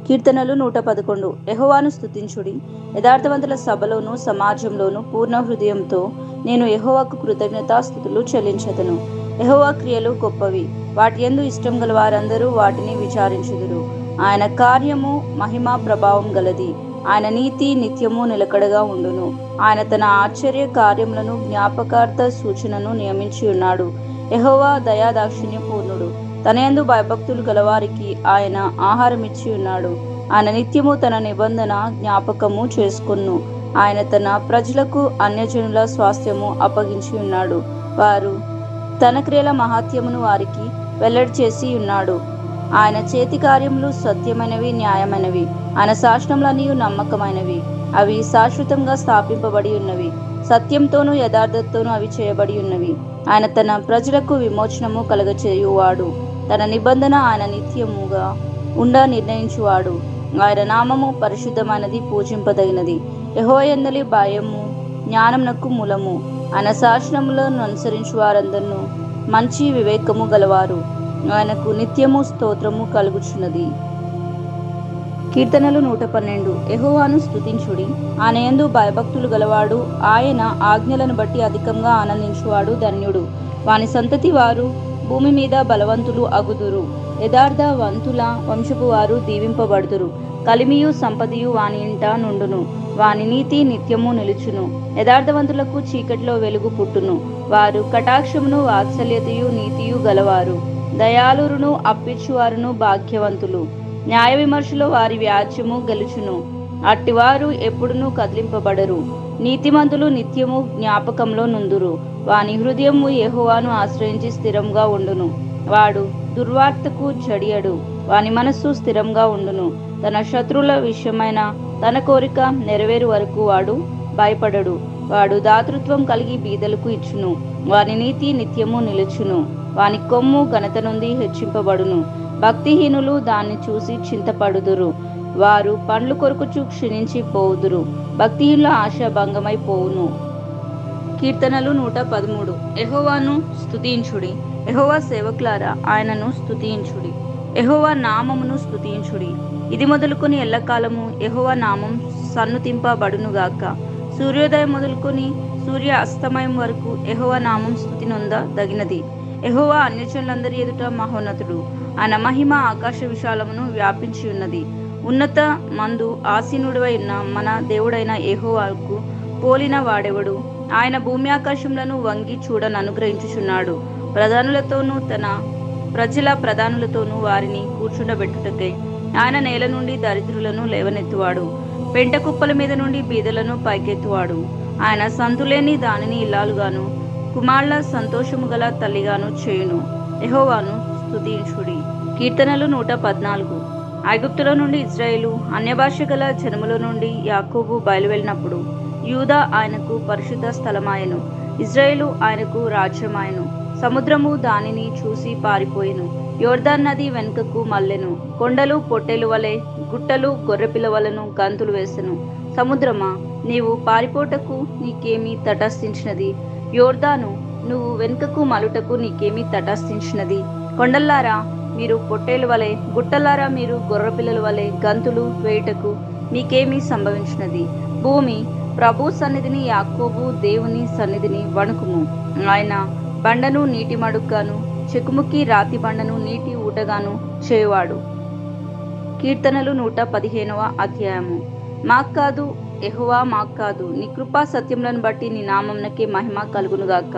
కీర్తనలు 111. యెహోవాను స్తుతించుడి. యథార్థవంతుల సభలోను సమాజంలోను పూర్ణ హృదయంతో నేను యెహోవాకు కృతజ్ఞతాస్తుతులు చెల్లించెదను. యెహోవా క్రియలు గొప్పవి, వాటి యందు ఇష్టం గల వారందరూ వాటిని విచారించుదురు. ఆయన కార్యము మహిమా ప్రభావం గలది, ఆయన నీతి నిత్యము నిలకడగా ఉండును. ఆయన తన ఆశ్చర్య కార్యములను జ్ఞాపకార్థ సూచనను నియమించి ఉన్నాడు. యెహోవా దయాదాక్షిణ్య పూర్ణుడు, తన యందు భయభక్తులు గలవారికి ఆయన ఆహారమిచ్చి ఉన్నాడు. ఆయన నిత్యము తన నిబంధన జ్ఞాపకము చేసుకొను. ఆయన తన ప్రజలకు అన్యజనుల స్వాస్థ్యము అప్పగించి ఉన్నాడు. వారు తన క్రియల మహాత్యమును వారికి వెల్లడి చేసి ఉన్నాడు. ఆయన చేతి కార్యములు సత్యమైనవి, న్యాయమైనవి. ఆయన శాసనములన్నీ నమ్మకమైనవి, అవి శాశ్వతంగా స్థాపింపబడి ఉన్నవి. సత్యంతోనూ యథార్థతతోనూ అవి చేయబడి ఉన్నవి. ఆయన తన ప్రజలకు విమోచనము కలగచేయువాడు. తన నిబంధన ఆయన నిత్యముగా నిర్ణయించువాడు. ఆయన నామము పరిశుద్ధమైనది, పూజింపదగినది. యెహోవా యందలి భయము జ్ఞానమునకు మూలము. ఆయన శాసనములను అనుసరించు వారందరూ మంచి వివేకము గలవారు. ఆయనకు నిత్యము స్తోత్రము కలుగుచున్నది. కీర్తనలు 112. యెహోవాను స్తుతించుడి. ఆయన యందు భయభక్తులు గలవాడు, ఆయన ఆజ్ఞలను బట్టి అధికంగా ఆనందించువాడు ధన్యుడు. వాని సంతతి వారు భూమి మీద బలవంతులు అగుదురు. యథార్థవంతుల వంశపు వారు దీవింపబడుదురు. కలిమియు సంపదయు వాని ఇంట నుండును. వాని నీతి నిత్యము నిలుచును. యథార్థవంతులకు చీకటిలో వెలుగు పుట్టును. వారు కటాక్షమును వాత్సల్యతయు నీతియు గలవారు. దయాళురును అప్పిచ్చువారును భాగ్యవంతులు. న్యాయ విమర్శలో వారి వ్యాజ్యము గెలుచును. అట్టివారు ఎప్పుడునూ కదిలింపబడరు. నీతిమంతులు నిత్యము జ్ఞాపకంలో నుందురు. వాని హృదయము యెహోవాను ఆశ్రయించి స్థిరంగా ఉండును. వాడు దుర్వార్తకు జడియడు. వాని మనస్సు స్థిరంగా ఉండును. తన శత్రువుల విషయమైన తన కోరిక నెరవేరు వరకు వాడు భయపడడు. వాడు దాతృత్వం కలిగి బీదలకు ఇచ్చును. వాని నీతి నిత్యము నిలుచును. వాని కొమ్ము ఘనత నుండి హెచ్చింపబడును. భక్తిహీనులు దాన్ని చూసి చింతపడుదురు. వారు పండ్లు కొరుకుచు క్షీణించి పోవుదురు. భక్తిహీనుల ఆశ భంగమై పోవును. కీర్తనలు 113. యెహోవాను స్తుతించుడి. యెహోవా సేవకులారా, ఆయనను స్తుతించుడి. యెహోవా నామమును స్తుతించుడి. ఇది మొదలుకొని ఎల్లకాలము యెహోవా నామం సన్నుతింపబడునుగాక. సూర్యోదయం మొదలుకొని సూర్య అస్తమయం వరకు యెహోవా నామం స్తుతి నొందదగినది. యెహోవా అన్యజనులందరి ఎదుట మహోన్నతుడు. ఆయన మహిమ ఆకాశ విశాలమును వ్యాపించి ఉన్నది. ఉన్నత మందు ఆసీనుడై ఉన్న మన దేవుడైన యెహోవాకు పోలిన వాడెవడు? ఆయన భూమి ఆకాశములను వంగి చూడను అనుగ్రహించుచున్నాడు. ప్రధానులతోనూ తన ప్రజల ప్రధానులతోనూ వారిని కూర్చుండబెట్టుటకై ఆయన నేల నుండి దరిద్రులను లేవనెత్తువాడు. పెంట కుప్పల మీద నుండి బీదలను పైకెత్తువాడు. ఆయన సంతులేని దానిని ఇల్లాలుగాను, కుమారుల సంతోషము గల తల్లిగాను చేయును. యెహోవాను స్తుతించుడి. కీర్తనలు 114. ఐగుప్తులో నుండి ఇశ్రాయేలు, అన్యభాష గల జనముల నుండి యాకోబు బయలువెళ్ళినప్పుడు యూదా ఆయనకు పరిశుద్ధ స్థలమాయెను. ఇశ్రాయేలు ఆయనకు రాజ్యమాయెను. సముద్రము దానిని చూసి పారిపోయెను. యోర్దాన్ నది వెనుకకు మల్లెను. కొండలు పొట్టేలు వలె, గుట్టలు గొర్రెపిల్ల వలెను గంతులు వేసెను. సముద్రమా, నీవు పారిపోటకు నీకేమి తటస్థించినది? యోర్దాను, నువ్వు వెనుకకు మలుటకు నీకేమి తటస్థించినది? కొండల్లారా, మీరు పొట్టేలు వలె, గుట్టలారా మీరు గొర్రెపిల్లల వలె గంతులు వేయుటకు మీకేమీ సంభవించినది? భూమి ప్రభు సన్నిధిని, యాకోబు దేవుని సన్నిధిని వణుకుము. ఆయన బండను నీటి మడుగ్గాను, చెకుముకి రాతి బండను నీటి ఊటగాను చేయువాడు. కీర్తనలు 115వ అధ్యాయము. మాక్కాదు యెహోవా, మాక్కాదు, నీ కృపా సత్యములను బట్టి నీ నామమునకే మహిమ కలుగునుగాక.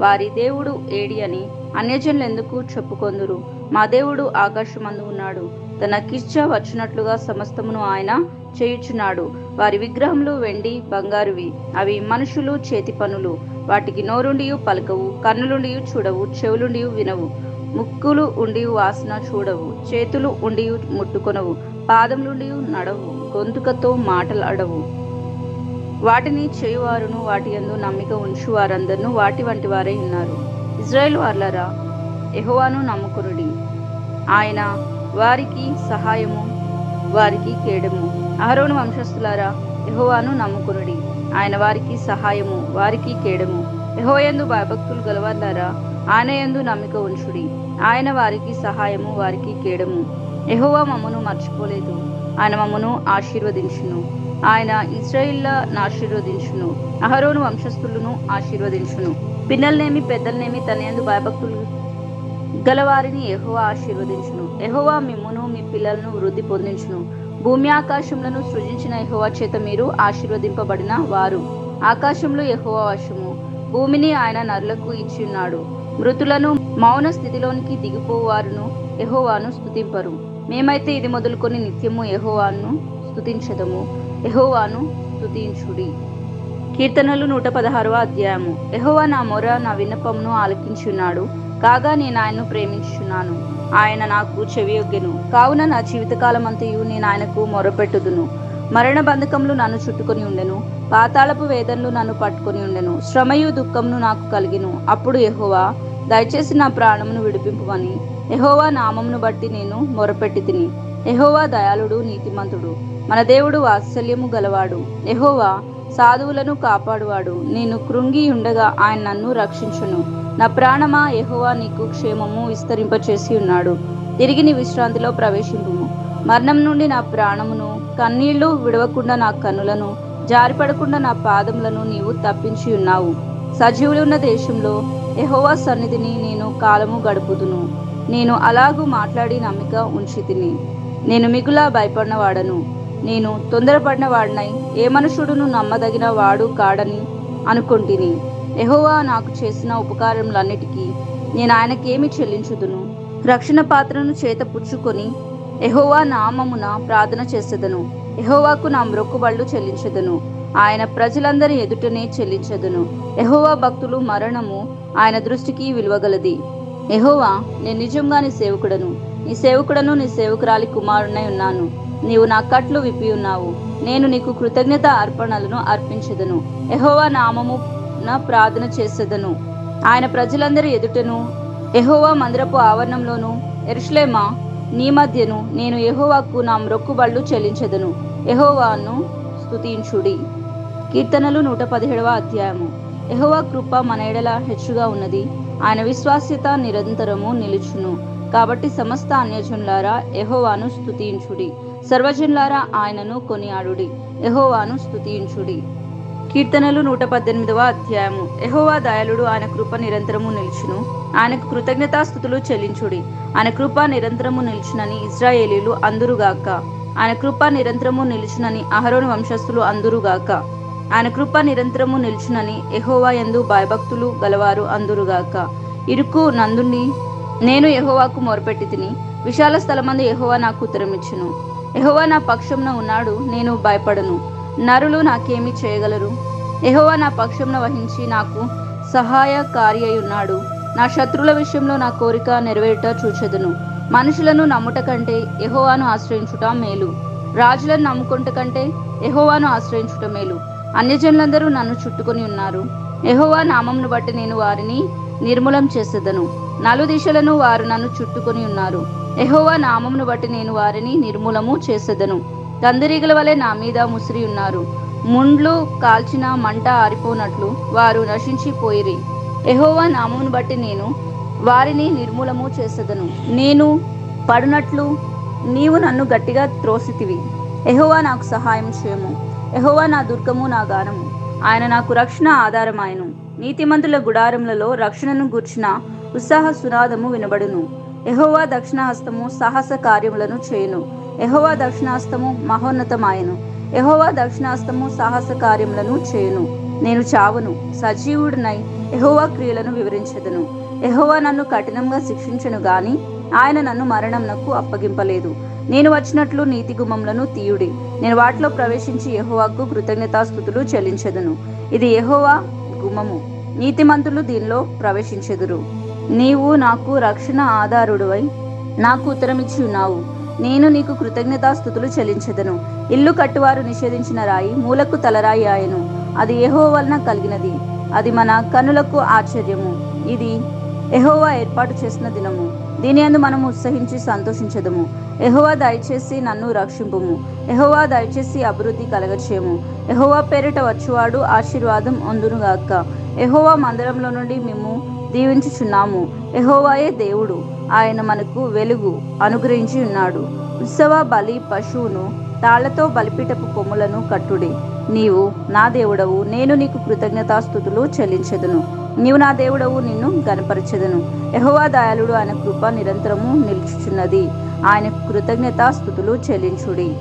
వారి దేవుడు ఏడి అని అన్యజనులు ఎందుకు చెప్పుకొందురు? మా దేవుడు ఆకాశమందు ఉన్నాడు. తన కిచ్చ వచ్చినట్లుగా సమస్తమును ఆయన చేయుచున్నాడు. వారి విగ్రహములు వెండి బంగారువి. అవి మనుషులు చేతి పనులు. వాటికి నోరుండియు పలకవు, కన్నులుండి చూడవు, చెవులుండి వినవు, ముక్కులు ఉండి వాసన చూడవు, చేతులు ఉండి ముట్టుకొనవు, పాదములుండి నడవు, గొంతుకతో మాటలాడవు. వాటిని చేయువారును వాటి యందు నమ్మిక ఉంచు వారందరూ వాటి వంటి వారే ఉన్నారు. ఇశ్రాయేలు వారలారా, యెహోవాను నమ్ముకొనుడి. ఆయన వారికి సహాయము, వారికి కేడము. అహరోను వంశస్థులారా, యెహోవాను నమ్ముకొనుడి. ఆయన వారికి సహాయము, వారికి కేడము. యెహోవా యందు భయభక్తులు గలవారులారా, ఆయన యందు నమ్మిక ఉంచుడి. ఆయన వారికి సహాయము, వారికి కేడము. యెహోవా మమ్మను మర్చిపోలేదు. ఆయన మమ్మను ఆశీర్వదించును. ఆయన ఇశ్రాయేలును ఆశీర్వదించును. అహరోను వంశస్థులను ఆశీర్వదించును. పిన్నలనేమి పెద్దలనేమి తన యందు భయభక్తులు గలవారిని యెహోవా ఆశీర్వదించును. యెహోవా మిమ్మును మీ పిల్లలను వృద్ధి పొందించును. భూమి ఆకాశములను సృజించిన యెహోవా చేత మీరు ఆశీర్వదింపబడిన వారు. ఆకాశంలో యెహోవా వశము, భూమిని ఆయన నరులకు ఇచ్చి ఉన్నాడు. మృతులను మౌన స్థితిలోనికి దిగిపోవారును యెహోవాను స్తుతింపరు. మేమైతే ఇది మొదలుకొని నిత్యము యెహోవాను స్తుతించదము. యెహోవాను స్తుతించుడి. కీర్తనలు 116వ అధ్యాయము. యెహోవా నా మొర నా విన్నపమును ఆలకించి ఉన్నాడు. కాగా నేను ఆయన్ను ప్రేమించుచున్నాను. ఆయన నాకు చెవియొగ్గెను. కావున నా జీవితకాలమంతయు నేను ఆయనకు మొరపెట్టుదును. మరణ బంధకములు నన్ను చుట్టుకొని ఉండెను. పాతాళపు వేదనలు నన్ను పట్టుకొని ఉండెను. శ్రమయు దుఃఖమును నాకు కలిగెను. అప్పుడు యెహోవా, దయచేసి నా ప్రాణమును విడిపింపుమని యెహోవా నామమును బట్టి నేను మొరపెట్టి తిని. యెహోవా దయాళుడు, నీతిమంతుడు. మన దేవుడు వాత్సల్యము గలవాడు. యెహోవా సాధువులను కాపాడువాడు. నేను కృంగి ఉండగా ఆయన నన్ను రక్షించును. నా ప్రాణమా, యెహోవా నీకు క్షేమము విస్తరింపచేసి ఉన్నాడు. తిరిగి నీ విశ్రాంతిలో ప్రవేశింపుము. మరణం నుండి నా ప్రాణమును, కన్నీళ్లు విడవకుండా నా కన్నులను, జారిపడకుండా నా పాదములను నీవు తప్పించి ఉన్నావు. సజీవులున్న దేశంలో యెహోవా సన్నిధిని నేను కాలము గడుపుదును. నేను అలాగూ మాట్లాడి నమ్మిక ఉంచితిని. నేను మిగులా భయపడిన వాడను. నేను తొందరపడిన వాడినై ఏ మనుషుడును నమ్మదగిన వాడు కాడని అనుకొంటిని. యెహోవా నాకు చేసిన ఉపకారములన్నిటికీ నేను ఆయనకేమి చెల్లించుదును? రక్షణ పాత్రను చేత పుచ్చుకొని యెహోవా నామమున ప్రార్థన చేసేదను. యెహోవాకు నా మ్రొక్కుబళ్ళు చెల్లించెదను. ఆయన ప్రజలందరి ఎదుటనే చెల్లించెదను. యెహోవా భక్తులు మరణము ఆయన దృష్టికి విలువగలది. యెహోవా, నేను నిజంగా నీ సేవకుడను, నీ సేవకుడను, నీ సేవకురాలి కుమారునై ఉన్నాను. నీవు నా కట్లు విప్పి ఉన్నావు. నేను నీకు కృతజ్ఞత అర్పణలను అర్పించెదను. యెహోవా నామమున ప్రార్థన చేసేదను. ఆయన ప్రజలందరి ఎదుటను, యెహోవా మందిరపు ఆవరణంలోను, యెరూషలేమా నీ మధ్యను నేను యెహోవాకు నా మ్రొక్కుబళ్ళు చెల్లించెదను. యెహోవాను స్తుతించుడి. కీర్తనలు 117వ అధ్యాయము. యెహోవా కృప మన ఎడల హెచ్చుగా ఉన్నది. ఆయన విశ్వాస్యత నిరంతరము నిలుచును. కాబట్టి సమస్త అన్యజనులారా యెహోవాను స్తుతించుడి. సర్వజనులారా ఆయనను కొనియాడుడి. యెహోవాను స్తుతించుడి. కీర్తనలు 118వ అధ్యాయము. యెహోవా దయాళుడు, ఆయన కృప నిరంతరము నిలుచును. ఆయనకు కృతజ్ఞతాస్తుతులు చెల్లించుడి. ఆయన కృప నిరంతరము నిలుచునని ఇశ్రాయేలీయులు అందురుగాక. ఆయన కృప నిరంతరము నిలుచునని అహరోను వంశస్థులు అందురుగాక. ఆయన కృప నిరంతరము నిలుచునని యెహోవా యందు భయభక్తులు గలవారు అందురుగాక. ఇరుకు నందుని నేను యెహోవాకు మొరపెట్టి తిని. విశాల స్థలమందు యెహోవా నాకు ఉత్తరమిచ్చును. యెహోవా నా పక్షమున ఉన్నాడు, నేను భయపడను. నరులు నాకేమి చేయగలరు? యెహోవా నా పక్షమున వహించి నాకు సహాయకారి అయి ఉన్నాడు. నా శత్రువుల విషయంలో నా కోరిక నెరవేరుట చూచెదను. మనుషులను నమ్ముట కంటే యెహోవాను ఆశ్రయించుట మేలు. రాజులను నమ్ముకుంట కంటే యెహోవాను ఆశ్రయించుట మేలు. అన్యజనులందరూ నన్ను చుట్టుకొని ఉన్నారు. యెహోవా నామమును బట్టి నేను వారిని నిర్మూలం చేసేదను. నలుదిశలను వారు నన్ను చుట్టుకొని ఉన్నారు. యెహోవా నామమును బట్టి నేను వారిని నిర్మూలము చేసేదను. కందిరీగల వలె నా మీద ముసిరి ఉన్నారు. ముండ్లు కాల్చిన మంట ఆరిపోనట్లు వారు నశించిపోయిరి. యెహోవా నామమును బట్టి నేను వారిని నిర్మూలము చేసేదను. నేను పడునట్లు నీవు నన్ను గట్టిగా త్రోసితివి. యెహోవా నాకు సహాయం చేయము. యెహోవా నా దుర్గము, నా గానము. ఆయన నాకు రక్షణ ఆధారమాయను. నీతిమంతుల గుడారములలో రక్షణను గూర్చిన ఉత్సాహ సునాదము వినబడును. యెహోవా దక్షిణహస్తము సాహస కార్యములను చేయును. యెహోవా దక్షిణహస్తము మహోన్నతమాయను. యెహోవా దక్షిణహస్తము సాహస కార్యములను చేయును. నేను చావును, సజీవుడినై యెహోవా క్రియలను వివరించెదను. యెహోవా నన్ను కఠినంగా శిక్షించెను గాని ఆయన నన్ను మరణమునకు అప్పగింపలేదు. నేను వచ్చినట్లు నీతి గుమ్మములను తీయుడి. నేను వాటిలో ప్రవేశించి యెహోవాకు కృతజ్ఞతాస్తుతులు చెల్లించెదను. ఇది యెహోవా గుమ్మము, నీతిమంతులు దీనిలో ప్రవేశించెదరు. నీవు నాకు రక్షణ ఆధారుడువై నాకు ఉత్తరమిచ్చి ఉన్నావు. నేను నీకు కృతజ్ఞతాస్తుతులు చెల్లించెదను. ఇల్లు కట్టువారు నిషేధించిన రాయి మూలకు తలరాయి ఆయను. అది యెహోవా వలన కలిగినది. అది మన కన్నులకు ఆశ్చర్యము. ఇది యెహోవా ఏర్పాటు చేసిన దినము. దీని యందు మనము ఉత్సహించి సంతోషించెదము. యెహోవా దయచేసి నన్ను రక్షింపుము. యెహోవా దయచేసి అభివృద్ధి కలగచేయము. యెహోవా పేరిట వచ్చువాడు ఆశీర్వాదం పొందునుగాక. యెహోవా మందిరంలో నుండి మేము దీవించుచున్నాము. యెహోవాయే దేవుడు. ఆయన మనకు వెలుగు అనుగ్రహించి ఉన్నాడు. ఉత్సవ బలి పశువును తాళ్లతో బలిపీఠపు కొమ్ములను కట్టుడి. నీవు నా దేవుడవు, నేను నీకు కృతజ్ఞతాస్తుతులు చెల్లించెదను. నీవు నా దేవుడవు, నిన్ను గనపరచెదను. యెహోవా దయాళుడు, ఆయన కృప నిరంతరము నిలుచుచున్నది. ఆయన కృతజ్ఞతాస్తుతులు చెల్లించుడి.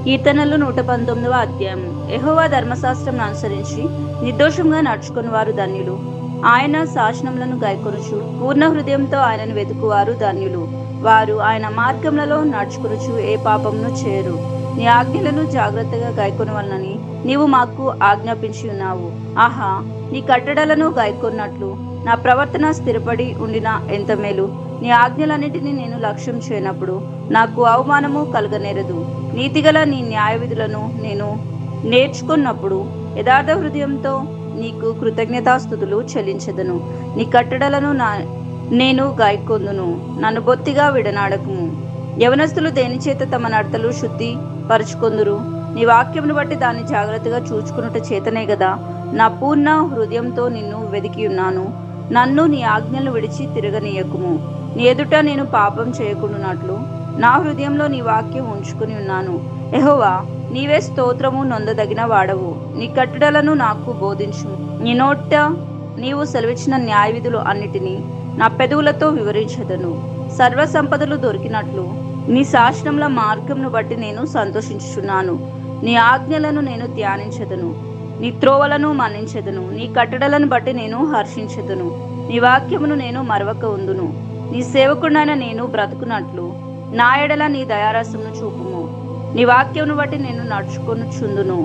కీర్తనలు 119వ అధ్యాయం. యెహోవా ధర్మశాస్త్రం అనుసరించి నిర్దోషంగా నడుచుకుని వారు ధన్యులు. ఆయన శాసనములను గైకొనుచు పూర్ణ హృదయంతో ఆయనను వెతుకువారు ధన్యులు. వారు ఆయన మార్గములలో నడుచుకొనుచు ఏ పాపమును చేయరు. నీ ఆజ్ఞలను జాగ్రత్తగా గైకొనవలనని నీవు మాకు ఆజ్ఞాపించి ఉన్నావు. ఆహా, నీ కట్టడలను గైకొన్నట్లు నా ప్రవర్తన స్థిరపడి ఉండిన ఎంత మేలు. నీ ఆజ్ఞలన్నిటినీ నేను లక్ష్యం చేయనప్పుడు నాకు అవమానము కలగనేరదు. నీతిగల నీ న్యాయ విధులను నేను నేర్చుకున్నప్పుడు యథార్థ హృదయంతో నీకు కృతజ్ఞతాస్తుతులు చెల్లించెదను. నీ కట్టడలను నేను గాయకొందును. నన్ను బొత్తిగా విడనాడకుము. యవనస్తులు దేనిచేత తమ నడతలు శుద్ధి పరుచుకొందురు? నీ వాక్యమును బట్టి దాన్ని జాగ్రత్తగా చూచుకున్నట చేతనే గదా. నా పూర్ణ హృదయంతో నిన్ను వెదికి ఉన్నాను. నన్ను నీ ఆజ్ఞలను విడిచి తిరగనీయకుము. నీ ఎదుట నేను పాపం చేయకుండానట్లు నా హృదయంలో నీ వాక్యం ఉంచుకుని ఉన్నాను. యెహోవా, నీవే స్తోత్రము నొందదగిన వాడవు. నీ కట్టడలను నాకు బోధించు. నీ నోట నీవు సెలవిచ్చిన న్యాయ విధులు అన్నిటినీ నా పెదవులతో వివరించదను. సర్వ సంపదలు దొరికినట్లు నీ శాసనముల మార్గమును బట్టి నేను సంతోషించుచున్నాను. నీ ఆజ్ఞలను నేను ధ్యానించదను. నీ త్రోవలను మన్నించెదను. నీ కట్టడలను బట్టి నేను హర్షించెదను. నీ వాక్యమును నేను మరవక ఉందును. నీ సేవకుడైన నేను బ్రతుకున్నట్లు నా ఎడల నీ దయారసమును చూపుము. నీ వాక్యమును బట్టి నేను నడుచుకొనుచుందును.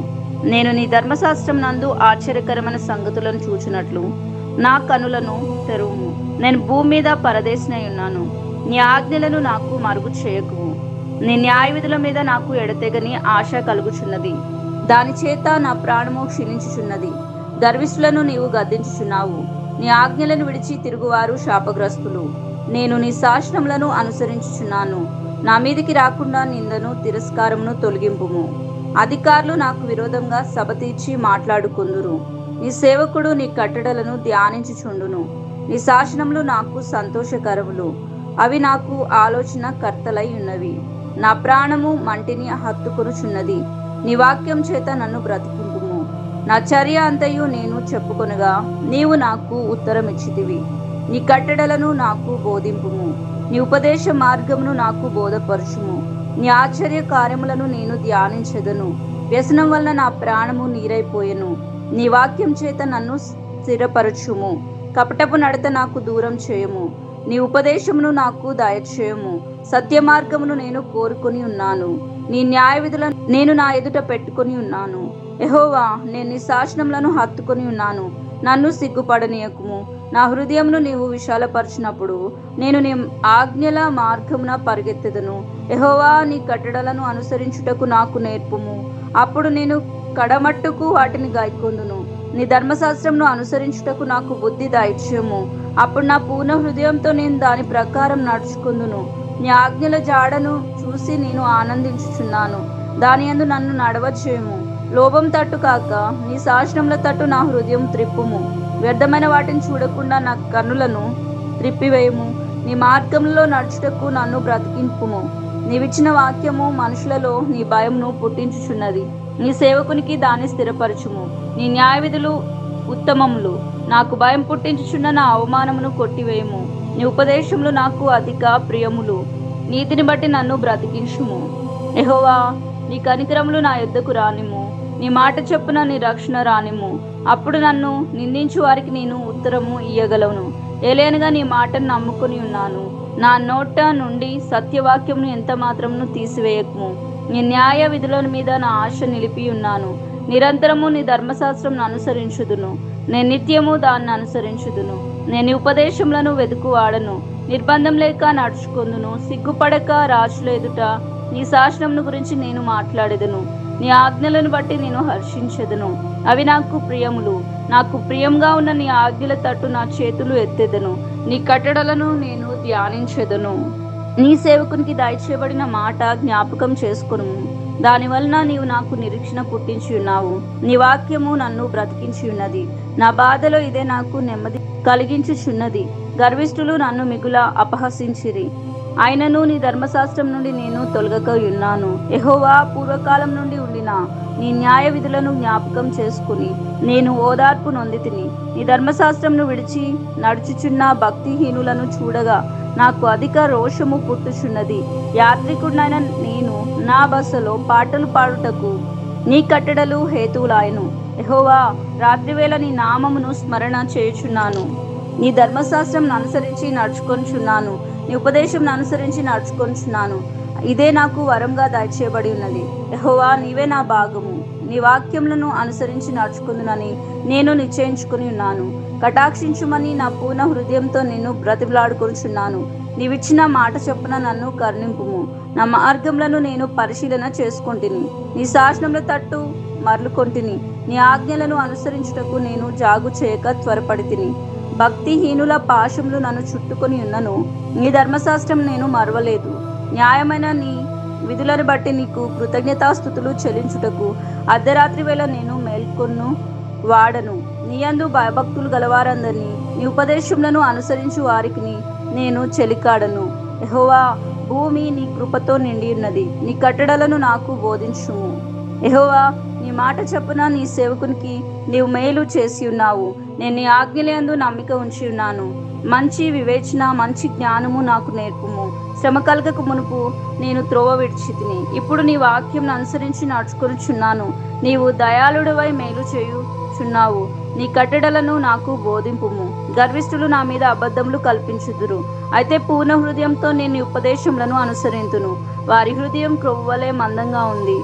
నేను నీ ధర్మశాస్త్రం నందు ఆశ్చర్యకరమైన సంగతులను చూచినట్లు నా కనులను తెరువుము. నేను భూమి మీద పరదేశినై ఉన్నాను. నీ ఆజ్ఞలను నాకు మరుగు చేయకుము. నీ న్యాయ విధుల మీద నాకు ఎడతెగని ఆశ కలుగుచున్నది. దాని చేత నా ప్రాణము క్షీణించుచున్నది. గర్విష్ఠులను నీవు గద్దించుచున్నావు. నీ ఆజ్ఞలను విడిచి తిరుగువారు శాపగ్రస్తులు. నేను నీ శాసనములను అనుసరించుచున్నాను. నా మీదికి రాకుండా నిందను తిరస్కారమును తొలగింపుము. అధికారులు నాకు విరోధంగా సభ తీర్చి మాట్లాడుకొందురు. నీ సేవకుడు నీ కట్టడలను ధ్యానించుచుండును. నీ శాసనములు నాకు సంతోషకరములు. అవి నాకు ఆలోచన కర్తలై ఉన్నవి. నా ప్రాణము మంటిని హత్తుకొనుచున్నది. నీ వాక్యం చేత నన్ను బ్రతికింపుము. నా చర్య అంతయు నేను చెప్పుకొనగా నీవు నాకు ఉత్తరం ఇచ్చితివి. నీ కట్టడలను నాకు బోధింపుము. నీ ఉపదేశ మార్గమును నాకు బోధపరచుము. నీ ఆశ్చర్య కార్యములను నేను ధ్యానించెదను. వ్యసనం వలన నా ప్రాణము నీరైపోయెను. నీ వాక్యం చేత నన్ను స్థిరపరచుము. కపటపు నడత నాకు దూరం చేయము. నీ ఉపదేశమును నాకు దయచేయము. సత్య మార్గమును నేను కోరుకొని ఉన్నాను. నీ న్యాయ విధులను నేను నా ఎదుట పెట్టుకొని ఉన్నాను. యెహోవా, నేను నీ శాసనములను హత్తుకొని ఉన్నాను. నన్ను సిగ్గుపడనీయకుము. నా హృదయమును నీవు విశాలపరిచినప్పుడు నేను నీ ఆజ్ఞల మార్గమున పరిగెత్తెదను. యెహోవా, నీ కట్టడలను అనుసరించుటకు నాకు నేర్పుము. అప్పుడు నేను కడమట్టుకు వాటిని గైకొందును. నీ ధర్మశాస్త్రమును అనుసరించుటకు నాకు బుద్ధి దయచేయము. అప్పుడు నా పూర్ణ హృదయంతో నేను దాని ప్రకారం నడుచుకుందును. నీ ఆజ్ఞల జాడను చూసి నేను ఆనందించుచున్నాను. దాని యందు నన్ను నడవచేయము. లోభం తట్టు కాక నీ శాసనముల తట్టు నా హృదయం త్రిప్పుము. వ్యర్థమైన వాటిని చూడకుండా నా కన్నులను త్రిప్పివేయము. నీ మార్గంలో నడుచుటకు నన్ను బ్రతికింపుము. నీవిచ్చిన వాక్యము మనుషులలో నీ భయమును పుట్టించుచున్నది. నీ సేవకునికి దాన్ని స్థిరపరచుము. నీ న్యాయ విధులు ఉత్తమములు. నాకు భయం పుట్టించుచున్న నా అవమానమును కొట్టివేయము. నీ ఉపదేశములు నాకు అధిక ప్రియములు. నీతిని బట్టి నన్ను బ్రతికించుము. యెహోవా, నీ కనికరములు నా యొద్దకు రానిము. నీ మాట చొప్పున నీ రక్షణ రానిము. అప్పుడు నన్ను నిందించు వారికి నేను ఉత్తరము ఇయ్యగలను. ఏలైనగా నీ మాటను నమ్ముకొని ఉన్నాను. నా నోట నుండి సత్యవాక్యమును ఎంత మాత్రమును తీసివేయకుము. నీ న్యాయ విధుల మీద నా ఆశ నిలిపి ఉన్నాను. నిరంతరము నీ ధర్మశాస్త్రం అనుసరించుదును. నేను నిత్యము దాన్ని అనుసరించుదును. నేను ఉపదేశములను వెతుకువాడను. నిర్బంధం లేక నడుచుకొందును. సిగ్గుపడక రాజుల ఎదుట నీ శాసనమును గురించి నేను మాట్లాడెదను. నీ ఆజ్ఞలను బట్టి నేను హర్షించెదను. అవి నాకు ప్రియములు. నాకు ప్రియంగా ఉన్న నీ ఆజ్ఞల తట్టు నా చేతులు ఎత్తెదను. నీ కట్టడలను నేను ధ్యానించెదను. నీ సేవకునికి దయచేయబడిన మాట జ్ఞాపకం చేసుకొనుము. దానివలన నీవు నాకు నిరీక్షణ పుట్టించి ఉన్నావు. నీ వాక్యము నన్ను బ్రతికించి ఉన్నది. నా బాధలో ఇదే నాకు నెమ్మది కలిగించుచున్నది. గర్విష్ఠులు నన్ను మిగుల అపహసించిరి. అయినను నీ ధర్మశాస్త్రం నుండి నేను తొలగక ఉన్నాను. యెహోవా, పూర్వకాలం నుండి ఉండిన నీ న్యాయ విధులను జ్ఞాపకం చేసుకుని నేను ఓదార్పు నొందితిని. నీ ధర్మశాస్త్రంను విడిచి నడుచుచున్న భక్తిహీనులను చూడగా నాకు అధిక రోషము పుట్టుచున్నది. యాత్రికుడైన నేను నా బసలో పాటలు పాడుటకు నీ కట్టడలు హేతువులాయను. యెహోవా, రాత్రివేళ నీ నామమును స్మరణ చేయుచున్నాను. నీ ధర్మశాస్త్రం అనుసరించి నడుచుకొనుచున్నాను. నీ ఉపదేశం అనుసరించి నడుచుకొనుచున్నాను. ఇదే నాకు వరంగా దయచేయబడి ఉన్నది. యెహోవా, నీవే నా భాగము. నీ వాక్యములను అనుసరించి నడుచుకుందునని నేను నిశ్చయించుకుని ఉన్నాను. కటాక్షించుమని నా పూర్ణ హృదయంతో నిన్ను బ్రతిమలాడుకొనుచున్నాను. నీవిచ్చిన మాట చొప్పున నన్ను కరుణింపుము. నా మార్గములను నేను పరిశీలన చేసుకొంటిని. నీ శాసనముల తట్టు మరలుకొంటిని. నీ ఆజ్ఞలను అనుసరించుటకు నేను జాగు చేయక త్వరపడితిని. భక్తిహీనుల పాశములు నన్ను చుట్టుకొని ఉన్నను. నీ ధర్మశాస్త్రం నేను మరవలేదు. న్యాయమైన నీ విధులను బట్టి నీకు కృతజ్ఞతాస్తుతులు చెల్లించుటకు అర్ధరాత్రి వేళ నేను మేల్కొన్ను వాడను. నీయందు భయభక్తులు గలవారందరినీ నీ ఉపదేశములను అనుసరించు వారికి నేను చెలికాడను. యెహోవా, భూమి నీ కృపతో నిండి ఉన్నది. నీ కట్టడలను నాకు బోధించుము. యెహోవా, నీ మాట చొప్పున నీ సేవకునికి నీవు మేలు చేసి ఉన్నావు. నేను నీ ఆజ్ఞలందు నమ్మిక ఉంచి ఉన్నాను. మంచి వివేచన, మంచి జ్ఞానము నాకు నేర్పుము. శ్రమ కలగక మునుపు నేను త్రోవ విడిచితిని. ఇప్పుడు నీ వాక్యం అనుసరించి నడుచుకొనుచున్నాను. నీవు దయాళుడవై మేలు చేయుచున్నావు. నీ కట్టడలను నాకు బోధింపుము. గర్విష్ఠులు నా మీద అబద్ధములు కల్పించుదురు. అయితే పూర్ణ హృదయంతో నేను నీ ఉపదేశములను అనుసరింతును. వారి హృదయం క్రొవ్వలే మందంగా ఉంది.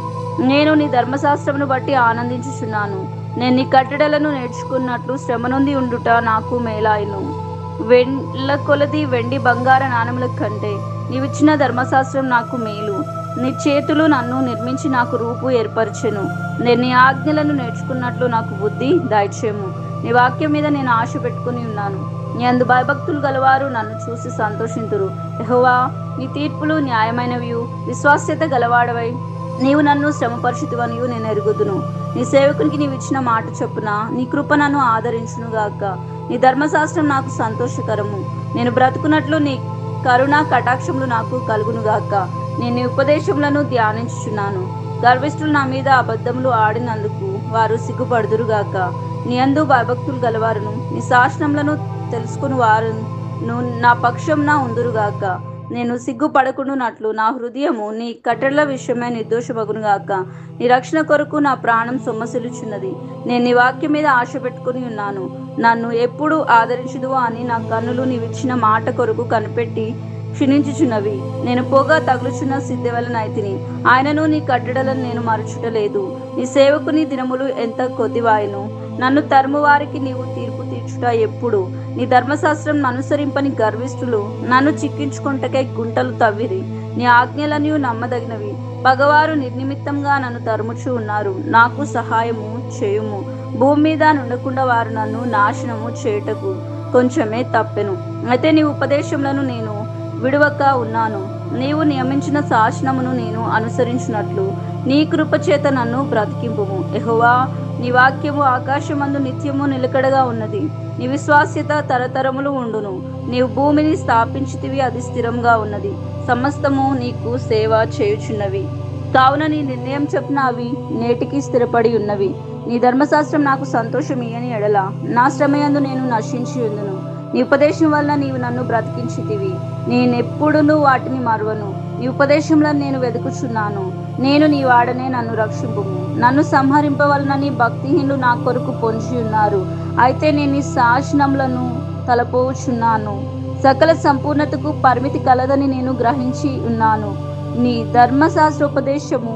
నేను నీ ధర్మశాస్త్రమును బట్టి ఆనందించుచున్నాను. నేను నీ కట్టడలను నేర్చుకున్నట్లు శ్రమ నొంది ఉండుట నాకు మేలాయను. వెళ్ళ కొలది వెండి బంగార నాణముల కంటే నీవిచ్చిన ధర్మశాస్త్రం నాకు మేలు. నీ చేతులు నన్ను నిర్మించి నాకు రూపు ఏర్పరచెను. నేను నీ ఆజ్ఞలను నేర్చుకున్నట్లు నాకు బుద్ధి దయచేయము. నీ వాక్యం మీద నేను ఆశ పెట్టుకుని ఉన్నాను. నీ అందు భయభక్తులు గలవారు నన్ను చూసి సంతోషింతురు. యెహోవా, నీ తీర్పులు న్యాయమైనవి. విశ్వాస్యత గలవాడవై నీవు నన్ను శ్రమపరిచితివనియు నేను ఎరుగుదును. నీ సేవకునికి నీవు ఇచ్చిన మాట చొప్పున నీ కృప నన్ను ఆదరించునుగాక. నీ ధర్మశాస్త్రం నాకు సంతోషకరము. నేను బ్రతుకున్నట్లు నీ కరుణా కటాక్షములు నాకు కలుగునుగాక. నేను నీ ఉపదేశములను ధ్యానించుచున్నాను. గర్విష్ఠులు నా మీద అబద్ధములు ఆడినందుకు వారు సిగ్గుపడుదురుగాక. నీ యందు భయభక్తులు గలవారును నీ శాసనములను తెలుసుకుని వారును నా పక్షంన ఉందురుగాక. నేను సిగ్గుపడకుండునట్లు నా హృదయము నీ కట్టడల విషయమై నిర్దోషమగునుగాక. నీ రక్షణ కొరకు నా ప్రాణం సొమ్మసిల్లుచున్నది. నేను నీ వాక్యం మీద ఆశ పెట్టుకుని ఉన్నాను. నన్ను ఎప్పుడు ఆదరించుదువో అని నా కన్నులు నీవిచ్చిన మాట కొరకు కనిపెట్టి క్షీణించుచున్నవి. నేను పొగ తగులుచున్న సిద్ధవలనైతిని. ఆయనను నీ కట్టడలను నేను మరచుటలేదు. నీ సేవకుని దినములు ఎంత కొద్దివాయను. నన్ను తరుము వారికి నీవు తీర్పు తీర్చుట ఎప్పుడు? నీ ధర్మశాస్త్రం అనుసరింపని గర్విష్ఠులు నన్ను చిక్కించుకుంటకై గుంటలు తవ్విరి. నీ ఆజ్ఞలను నమ్మదగినవి. పగవారు నిర్నిమిత్తంగా నన్ను తరుముచూ ఉన్నారు. నాకు సహాయము చేయుము. భూమి మీద నుండకుండా వారు నన్ను నాశనము చేయుటకు కొంచెమే తప్పెను. అయితే నీ ఉపదేశములను నేను విడువక ఉన్నాను. నీవు నియమించిన శాసనమును నేను అనుసరించినట్లు నీ కృపచేత నన్ను బ్రతికింపుము. యెహోవా, నీ వాక్యము ఆకాశమందు నిత్యము నిలకడగా ఉన్నది. నీ విశ్వాస్యత తరతరములు ఉండును. నీవు భూమిని స్థాపించితివి, అది స్థిరంగా ఉన్నది. సమస్తము నీకు సేవ చేయుచున్నవి. కావున నీ నిర్ణయం చొప్పున అవి నేటికి స్థిరపడి ఉన్నవి. నీ ధర్మశాస్త్రం నాకు సంతోషం ఇయ్యని ఎడల నా శ్రమయందు నేను నశించి ఉందును. నీ ఉపదేశం వలన నీవు నన్ను బ్రతికించితివి. నేనెప్పుడునూ వాటిని మరువను. నీ ఉపదేశంలను నేను వెతుకుచున్నాను. నేను నీ వాడనే, నన్ను రక్షింపుము. నన్ను సంహరింపవలనని భక్తిహీనులు నా కొరకు పొంచి ఉన్నారు. అయితే నేను నీ శాసనములను తలపోచున్నాను. సకల సంపూర్ణతకు పరిమితి కలదని నేను గ్రహించి ఉన్నాను. నీ ధర్మశాస్త్రోపదేశము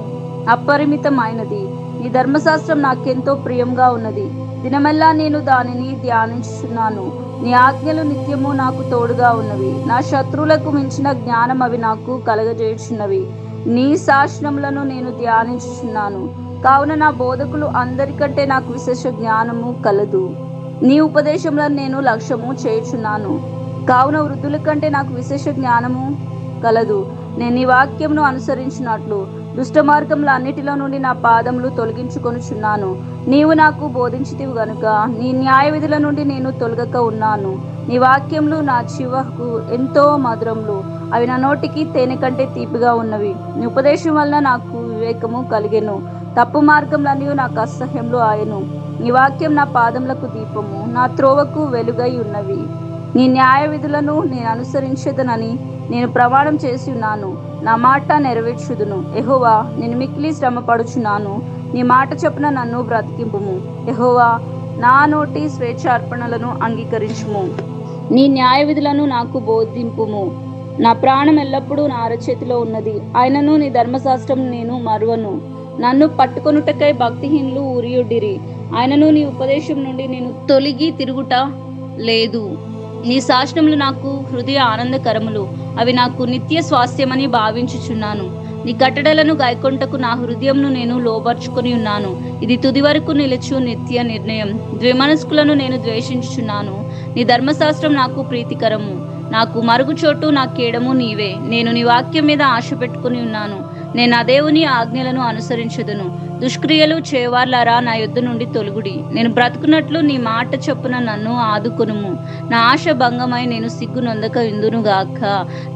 అపరిమితమైనది. నీ ధర్మశాస్త్రం నాకెంతో ప్రియంగా ఉన్నది. దినమెల్లా నేను దానిని ధ్యానించుచున్నాను. నీ ఆజ్ఞలు నిత్యము నాకు తోడుగా ఉన్నవి. నా శత్రువులకు మించిన జ్ఞానం అవి నాకు కలగజేయుచున్నవి. నీ శాసనములను నేను ధ్యానించుచున్నాను. కావున నా బోధకులు అందరికంటే నాకు విశేష జ్ఞానము కలదు. నీ ఉపదేశములను నేను లక్ష్యము చేయుచున్నాను. కావున వృద్ధుల కంటే నాకు విశేష జ్ఞానము కలదు. నేను నీ వాక్యమును అనుసరించినట్లు దుష్ట మార్గంలో అన్నిటిలో నుండి నా పాదములు తొలగించుకొనుచున్నాను. నీవు నాకు బోధించితివి గనుక నీ న్యాయ విధుల నుండి నేను తొలగక ఉన్నాను. నీ వాక్యములు నా చివకు ఎంతో మధురములు, అవి నా నోటికి తేనె కంటే తీపిగా ఉన్నవి. నీ ఉపదేశం వలన నాకు వివేకము కలిగెను, తప్పు మార్గములన్నీ నాకు అసహ్యములు ఆయను. నీ వాక్యం నా పాదములకు దీపము, నా త్రోవకు వెలుగై ఉన్నవి. నీ న్యాయ విధులను నేను అనుసరించదనని నేను ప్రమాణం చేసి ఉన్నాను. నా మాట నెరవేర్చుదును. యెహోవా, నేను మిక్కిలి శ్రమ పడుచున్నాను. నీ మాట చొప్పున నన్ను బ్రతికింపుము. యెహోవా, నా నోటి స్వేచ్ఛార్పణలను అంగీకరించుము. నీ న్యాయ విధులను నాకు బోధింపుము. నా ప్రాణం ఎల్లప్పుడూ నా అరచేతిలో ఉన్నది. ఆయనను నీ ధర్మశాస్త్రం నేను మరువను. నన్ను పట్టుకొనుటకై భక్తిహీనులు ఉరియుడిరి. ఆయనను నీ ఉపదేశం నుండి నేను తొలగి తిరుగుట లేదు. నీ శాసనములు నాకు హృదయ ఆనందకరములు, అవి నాకు నిత్య స్వాస్థ్యమని భావించుచున్నాను. నీ కట్టడలను గైకొంటకు నా హృదయంను నేను లోబర్చుకొని ఉన్నాను. ఇది తుది వరకు నిలుచు నిత్య నిర్ణయం. ద్విమనస్కులను నేను ద్వేషించుచున్నాను. నీ ధర్మశాస్త్రం నాకు ప్రీతికరము. నాకు మరుగుచోటు, నా కేడము నీవే. నేను నీ వాక్యం మీద ఆశ పెట్టుకుని ఉన్నాను. నేను ఆ దేవుని ఆజ్ఞలను అనుసరించదును. దుష్క్రియలు చేయవార్లారా, నా యుద్ధ నుండి తొలగుడి. నేను బ్రతుకున్నట్లు నీ మాట చొప్పున నన్ను ఆదుకొనుము. నా ఆశ భంగమై నేను సిగ్గు నొందక విందునుగాక.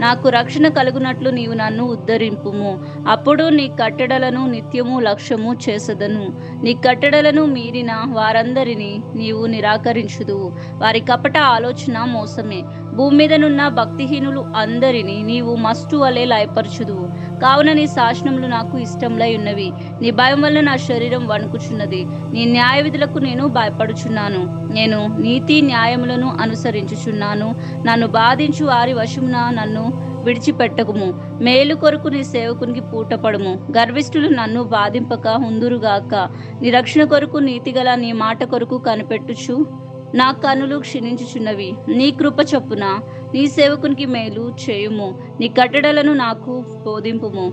నాకు రక్షణ కలుగునట్లు నీవు నన్ను ఉద్ధరింపుము. అప్పుడు నీ కట్టడలను నిత్యము లక్ష్యము చేసదను. నీ కట్టడలను మీరిన వారందరినీ నీవు నిరాకరించుదువు. వారి కపట ఆలోచన మోసమే. భూమి మీదనున్న భక్తిహీనులు అందరినీ నీవు మస్టు వలె లయపరచుదువు. కావున నీ శాసనములు నాకు ఇష్టంలై ఉన్నవి. నీ భయం వల్ల నా శరీరం వణుకుచున్నది. నీ న్యాయ విధులకు నేను భయపడుచున్నాను. నేను నీతి న్యాయములను అనుసరించుచున్నాను. నన్ను బాధించు వారి వశమున నన్ను విడిచిపెట్టకుము. మేలు కొరకు నీ సేవకునికి పూటపడుము. గర్విష్ఠులు నన్ను బాధింపక ఉందురుగాక. నీ రక్షణ కొరకు నీతిగల నీ మాట కొరకు కనిపెట్టుచు నా కన్నులు క్షీణించుచున్నవి. నీ కృప చొప్పున నీ సేవకునికి మేలు చేయుము. నీ కట్టడలను నాకు బోధింపుము.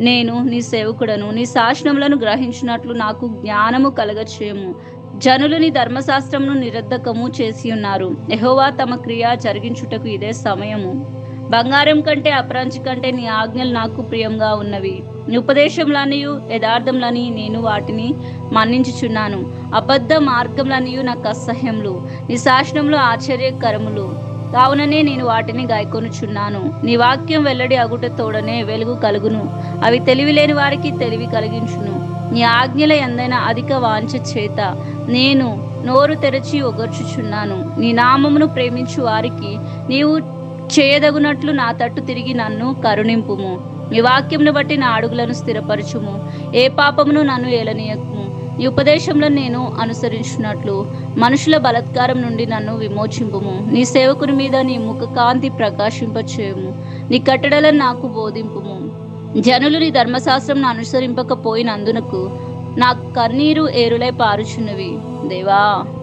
నేను నీ సేవకుడను. నీ శాసనములను గ్రహించినట్లు నాకు జ్ఞానము కలగచేయము. జనులు నీ ధర్మశాస్త్రమును నిరర్ధకము చేసి ఉన్నారు. యెహోవా, తమ క్రియ జరిగించుటకు ఇదే సమయము. బంగారం కంటే అపరంజి కంటే నీ ఆజ్ఞలు నాకు ప్రియంగా ఉన్నవి. నీ ఉపదేశంలనియు యథార్థంలని నేను వాటిని మన్నించుచున్నాను. అబద్ధ మార్గంలనియు నాకు అసహ్యములు. నీ శాసనములు ఆశ్చర్యకరములు, కావుననే నేను వాటిని గాయకొనుచున్నాను. నీ వాక్యం వెల్లడి అగుట తోడనే వెలుగు కలుగును. అవి తెలివిలేని వారికి తెలివి కలిగించును. నీ ఆజ్ఞల ఎందైనా అధిక వాంఛ చేత నేను నోరు తెరచి ఒగర్చుచున్నాను. నీ నామమును ప్రేమించు వారికి నీవు చేయదగునట్లు నా తట్టు తిరిగి నన్ను కరుణింపుము. నీ వాక్యమును బట్టి నా అడుగులను స్థిరపరచుము. ఏ పాపమును నన్ను ఏలనీయకుము. నీ ఉపదేశంలో నేను అనుసరించినట్లు మనుషుల బలత్కారం నుండి నన్ను విమోచింపుము. నీ సేవకుని మీద నీ ముఖ కాంతి ప్రకాశింపచేయము. నీ కట్టడలను నాకు బోధింపుము. జనులు నీ ధర్మశాస్త్రం అనుసరింపకపోయినందునకు నా కన్నీరు ఏరులై పారుచున్నవి. దేవా,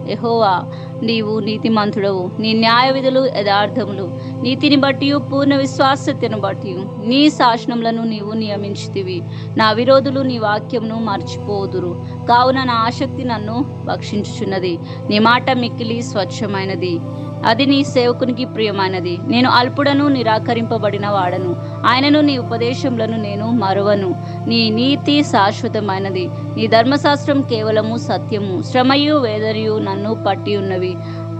యెహోవా, నీవు నీతిమంతుడవు. నీ న్యాయ విధులు యథార్థములు. నీతిని బట్టి పూర్ణ విశ్వాసతను బట్టి నీ శాసనములను నీవు నియమించితివి. నా విరోధులు నీ వాక్యమును మర్చిపోదురు. కావున నా ఆసక్తి నన్ను భక్షించుచున్నది. నీ మాట మిక్కిలి స్వచ్ఛమైనది, అది నీ సేవకునికి ప్రియమైనది. నేను అల్పుడను, నిరాకరింపబడిన వాడను. ఆయనను నీ ఉపదేశములను నేను మరువను. నీ నీతి శాశ్వతమైనది. నీ ధర్మశాస్త్రం కేవలము సత్యము. శ్రమయు వేదనయు నన్ను పట్టి ఉన్నవి.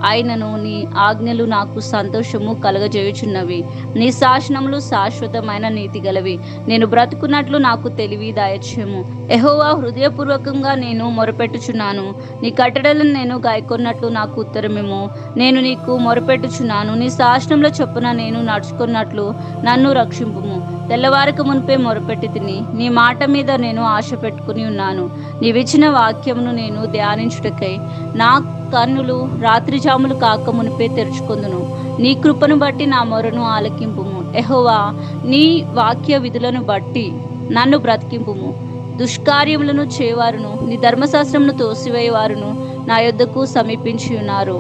అయినను నీ ఆజ్ఞలు నాకు సంతోషము కలగజేయుచున్నవి. నీ శాసనములు శాశ్వతమైన నీతి గలవి. నేను బ్రతుకున్నట్లు నాకు తెలివి దయచేయము. యెహోవా, హృదయపూర్వకంగా నేను మొరపెట్టుచున్నాను. నీ కట్టడలను నేను గాయకొన్నట్లు నాకు ఉత్తరమేమో. నేను నీకు మొరపెట్టుచున్నాను. నీ శాసనంలో చొప్పున నేను నడుచుకున్నట్లు నన్ను రక్షింపుము. తెల్లవారక మునిపే మొరపెట్టి తిని నీ మాట మీద నేను ఆశ పెట్టుకుని ఉన్నాను. నీవిచ్చిన వాక్యమును నేను ధ్యానించుటకై నా కన్నులు రాత్రి జాములు కాక మునిపే తెరుచుకొందును. నీ కృపను బట్టి నా మొరను ఆలకింపుము. యెహోవా, నీ వాక్య విధులను బట్టి నన్ను బ్రతికింపుము. దుష్కార్యములను చేయవారును నీ ధర్మశాస్త్రమును తోసివేయవారును నా యొద్దకు సమీపించి ఉన్నారు.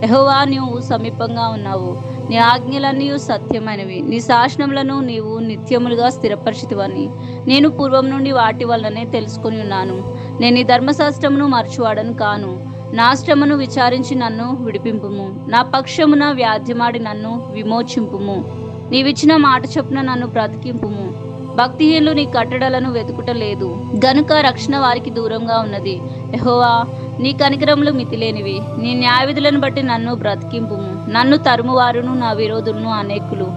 యెహోవా, నీవు సమీపంగా ఉన్నావు. నీ ఆజ్ఞలన్నీ సత్యమైనవి. నీ శాసనములను నీవు నిత్యములుగా స్థిరపరిచితివని నేను పూర్వం నుండి వాటి వల్లనే తెలుసుకొని ఉన్నాను. నేను నీ ధర్మశాస్త్రమును మరచువాడను కాను. నా శ్రమను విచారించి నన్ను విడిపింపుము. నా పక్షమున వ్యాధ్యమాడి నన్ను విమోచింపుము. నీవిచ్చిన మాట చొప్పున నన్ను బ్రతికింపుము. భక్తిహీనులు నీ కట్టడలను వెతుకుటలేదు గనుక రక్షణ వారికి దూరంగా ఉన్నది. యెహోవా, నీ కనికరములు మితిలేనివి. నీ న్యాయవిధులను బట్టి నన్ను బ్రతికింపుము. నన్ను తరుమువారును నా విరోధులను అనేకులు.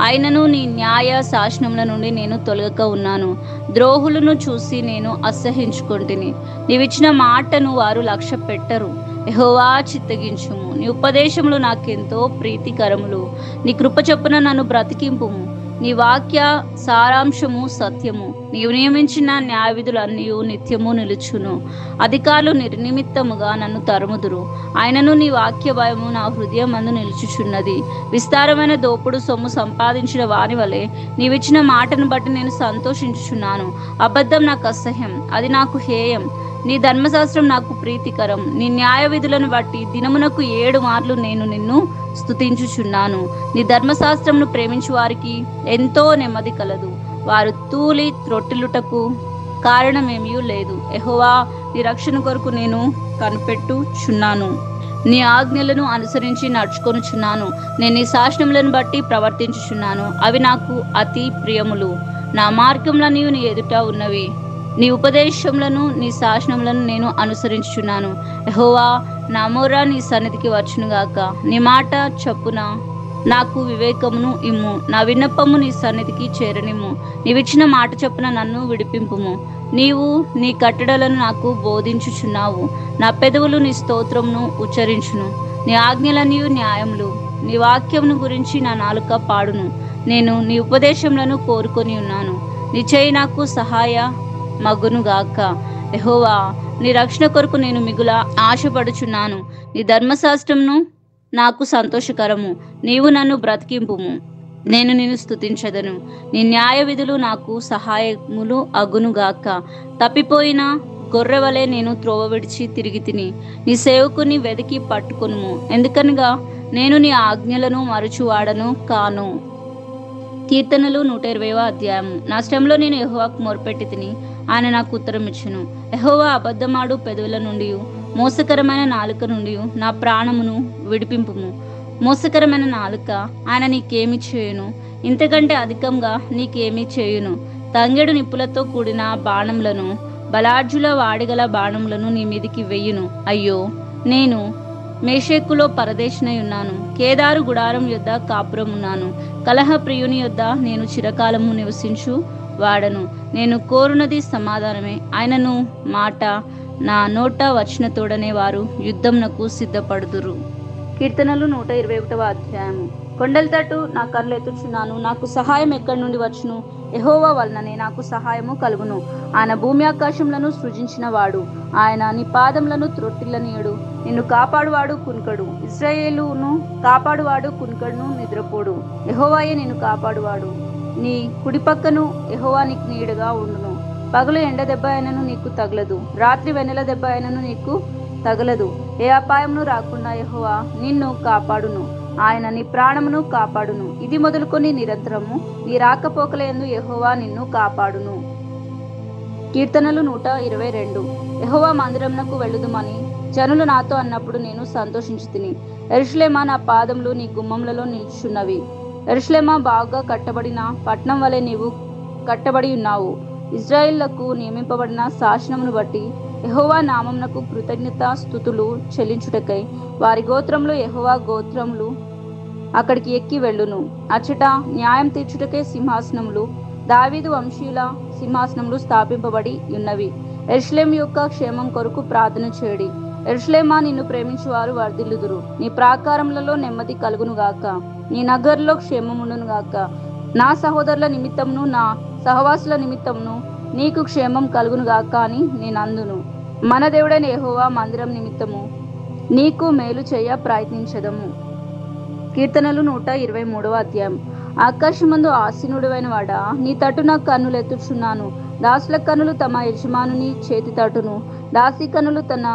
అయినను నీ న్యాయ శాసనముల నుండి నేను తొలగక ఉన్నాను. ద్రోహులను చూసి నేను అసహ్యించుకొంటిని. నీవిచ్చిన మాటను వారు లక్ష్య పెట్టరు. యెహోవా, చిత్తగించుము. నీ ఉపదేశములు నాకెంతో ప్రీతికరములు. నీ కృప చొప్పున నన్ను బ్రతికింపుము. నీ వాక్య సారాంశము సత్యము. నీవు నియమించిన న్యాయవిధులన్నీ నిత్యము నిలుచును. అధికారులు నిర్నిమిత్తముగా నన్ను తరుముదురు. ఆయనను నీ వాక్య భయము నా హృదయమందు నిలుచుచున్నది. విస్తారమైన దోపుడు సొమ్ము సంపాదించిన వాని వలె నీవిచ్చిన మాటను బట్టి నేను సంతోషించుచున్నాను. అబద్ధం నాకు అసహ్యం, అది నాకు హేయం. నీ ధర్మశాస్త్రం నాకు ప్రీతికరం. నీ న్యాయ విధులను బట్టి దినమునకు 7 మార్లు నేను నిన్ను స్తుతించుచున్నాను. నీ ధర్మశాస్త్రమును ప్రేమించు వారికి ఎంతో నెమ్మది కలదు. వారు తూలి త్రొట్టిల్లుటకు కారణమేమీ లేదు. యెహోవా, నీ రక్షణ కొరకు నేను కనిపెట్టుచున్నాను. నీ ఆజ్ఞలను అనుసరించి నడుచుకొనుచున్నాను. నేను నీ శాసనములను బట్టి ప్రవర్తించుచున్నాను. అవి నాకు అతి ప్రియములు. నా మార్గములన్నీ నీ ఎదుట ఉన్నవి. నీ ఉపదేశములను నీ శాసనములను నేను అనుసరించుచున్నాను. యెహోవా, నా మొర్ర నీ సన్నిధికి వచ్చునుగాక. నీ మాట చొప్పున నాకు వివేకమును ఇమ్ము. నా విన్నపము నీ సన్నిధికి చేరనిమ్ము. నీవిచ్చిన మాట చొప్పున నన్ను విడిపింపుము. నీవు నీ కట్టడలను నాకు బోధించుచున్నావు. నా పెదవులు నీ స్తోత్రమును ఉచ్చరించును. నీ ఆజ్ఞలన్నీ న్యాయములు. నీ వాక్యమును గురించి నా నాలుక పాడును. నేను నీ ఉపదేశములను కోరుకొని ఉన్నాను. నీ చేయి నాకు సహాయ మగునుగాక. యెహోవా, నీ రక్షణ కొరకు నేను మిగుల ఆశపడుచున్నాను. నీ ధర్మశాస్త్రమును నాకు సంతోషకరము. నీవు నన్ను బ్రతికింపుము. నేను నిన్ను స్తుతించెదను. నీ న్యాయ విధులు నాకు సహాయములు అగునుగాక. తప్పిపోయిన గొర్రెవలే నేను త్రోవ విడిచి తిరిగి తిని. నీ సేవకుని వెతికి పట్టుకొనుము. ఎందుకనగా నేను నీ ఆజ్ఞలను మరచువాడను కాను. కీర్తనలు 120వ అధ్యాయము. నా శ్రమలో నేను యెహోవాకు మొరపెట్టి తిని ఆయన నాకు ఉత్తరం ఇచ్చెను. యెహోవా, అబద్ధమాడు పెదవుల నుండి మోసకరమైన నాలుక నుండి నా ప్రాణమును విడిపింపుము. మోసకరమైన నాలుక ఆయన నీకేమి చేయును? ఇంతకంటే అధికంగా నీకేమి చేయును? తంగెడు నిప్పులతో కూడిన బాణములను, బలార్జుల వాడిగల బాణములను నీ మీదికి వెయ్యును. అయ్యో, నేను మేషేకులో పరదేశినై ఉన్నాను. కేదారు గుడారం యొద్ద కాపురం ఉన్నాను. కలహ ప్రియుని యొద్ద నేను చిరకాలము నివసించు వాడను. నేను కోరునది సమాధానమే. ఆయనను మాట నా నోట వచ్చిన తోడనే వారు యుద్ధంనకు సిద్ధపడుదురు. కీర్తనలు 121వ అధ్యాయము. కొండల తట్టు నా కళ్ళు ఎత్తుచున్నాను. నాకు సహాయం ఎక్కడి నుండి వచ్చును? యెహోవా వలననే నాకు సహాయము కలుగును. ఆయన భూమి ఆకాశములను సృజించిన వాడు. ఆయన నీ పాదములను త్రొట్టిల్లనీయడు. నిన్ను కాపాడువాడు కునుకడు. ఇశ్రాయేలును కాపాడువాడు కునుకడును, నిద్రపోడు. యెహోవాయే నిన్ను కాపాడువాడు. నీ కుడి పక్కను యెహోవా నీకు నీడగా ఉండును. పగలు ఎండ దెబ్బ అయినను నీకు తగలదు. రాత్రి వెన్నెల దెబ్బ అయినను నీకు తగలదు. ఏ అపాయమును రాకుండా యెహోవా నిన్ను కాపాడును. ఆయన నీ ప్రాణమును కాపాడును. ఇది మొదలుకొని నిరంతరము నీ రాకపోకలందు యెహోవా నిన్ను కాపాడును. కీర్తనలు 122. యెహోవా మందిరమునకు వెళ్ళుదుమని జనులు నాతో అన్నప్పుడు నేను సంతోషించుతిని. యెరూషలేమా, నా పాదములు నీ గుమ్మములలో నిలుచున్నవి. యెరూషలేమా, బాగా కట్టబడిన పట్టణం వలె నీవు కట్టబడి ఉన్నావు. ఇశ్రాయేలులకు నియమింపబడిన శాసనమును బట్టి యెహోవా నామమునకు కృతజ్ఞత స్తుతులు చెల్లించుటకై వారి గోత్రములు యెహోవా గోత్రములు అక్కడికి ఎక్కి వెళ్ళును. అచ్చట న్యాయం తీర్చుటకై సింహాసనములు, దావీదు వంశీయుల సింహాసనములు స్థాపింపబడి ఉన్నవి. యెరూషలేము యొక్క క్షేమం కొరకు ప్రార్థన చేయుడి. యెరూషలేమా, నిన్ను ప్రేమించువారు వర్ధిల్లుదురు. నీ ప్రాకారములలో నెమ్మది కలుగునుగాక. నీ నగరులో క్షేమముండునుగాక. నా సహోదరుల నిమిత్తమును నా సహవాసుల నిమిత్తమును నీకు క్షేమం కలుగునుగాక అని నేను అందును. మన దేవుడైన యెహోవా మందిరం నిమిత్తము నీకు మేలు చేయ ప్రయత్నించదము. కీర్తనలు 123వ అధ్యాయం. ఆకాశమందు ఆసీనుడైన వాడా, నీ తట్టు నా కన్నులు ఎత్తుచున్నాను. దాసుల కన్నులు తమ యజమానుని చేతి తట్టును, దాసి కన్నులు తన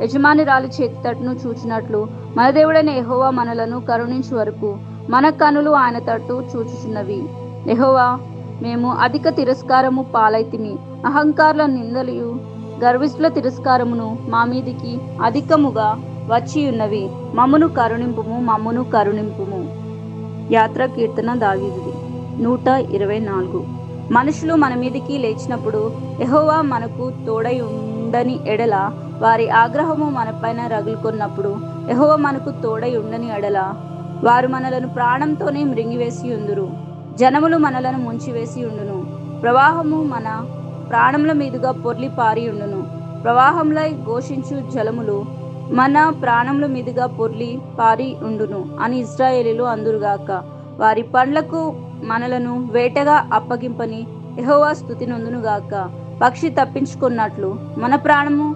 యజమానురాలి చేతి తట్టును చూచినట్లు మన దేవుడైన యెహోవా మనలను కరుణించు వరకు మన కన్నులు ఆయన తట్టు చూచుచున్నవి. యెహోవా, మేము అధిక తిరస్కారము పాలైతిమి. అహంకారుల నిందలియు గర్విష్ఠుల తిరస్కారమును మా మీదికి అధికముగా వచ్చి ఉన్నవి. మమ్మును కరుణింపుము, మమ్మును కరుణింపుము. యాత్ర కీర్తన దావీదుది 124. మనుషులు మన మీదికి లేచినప్పుడు యెహోవా మనకు తోడై ఉండని ఎడల, వారి ఆగ్రహము మనపైన రగులుకొన్నప్పుడు యెహోవా మనకు తోడై ఉండని ఎడల, వారు మనలను ప్రాణంతోనే మృంగివేసి ఉందురు. జనములు మనలను ముంచివేసి ఉండును. ప్రవాహము మన ప్రాణముల మీదుగా పొర్లి పారి ఉండును. ప్రవాహంలై ఘోషించు జలములు మన ప్రాణముల మీదుగా పొర్లి పారి ఉండును అని ఇశ్రాయేలీయులు అందురుగాక. వారి పండ్లకు మనలను వేటగా అప్పగింపని యెహోవా స్తుతి నొందునుగాక. పక్షి తప్పించుకున్నట్లు మన ప్రాణము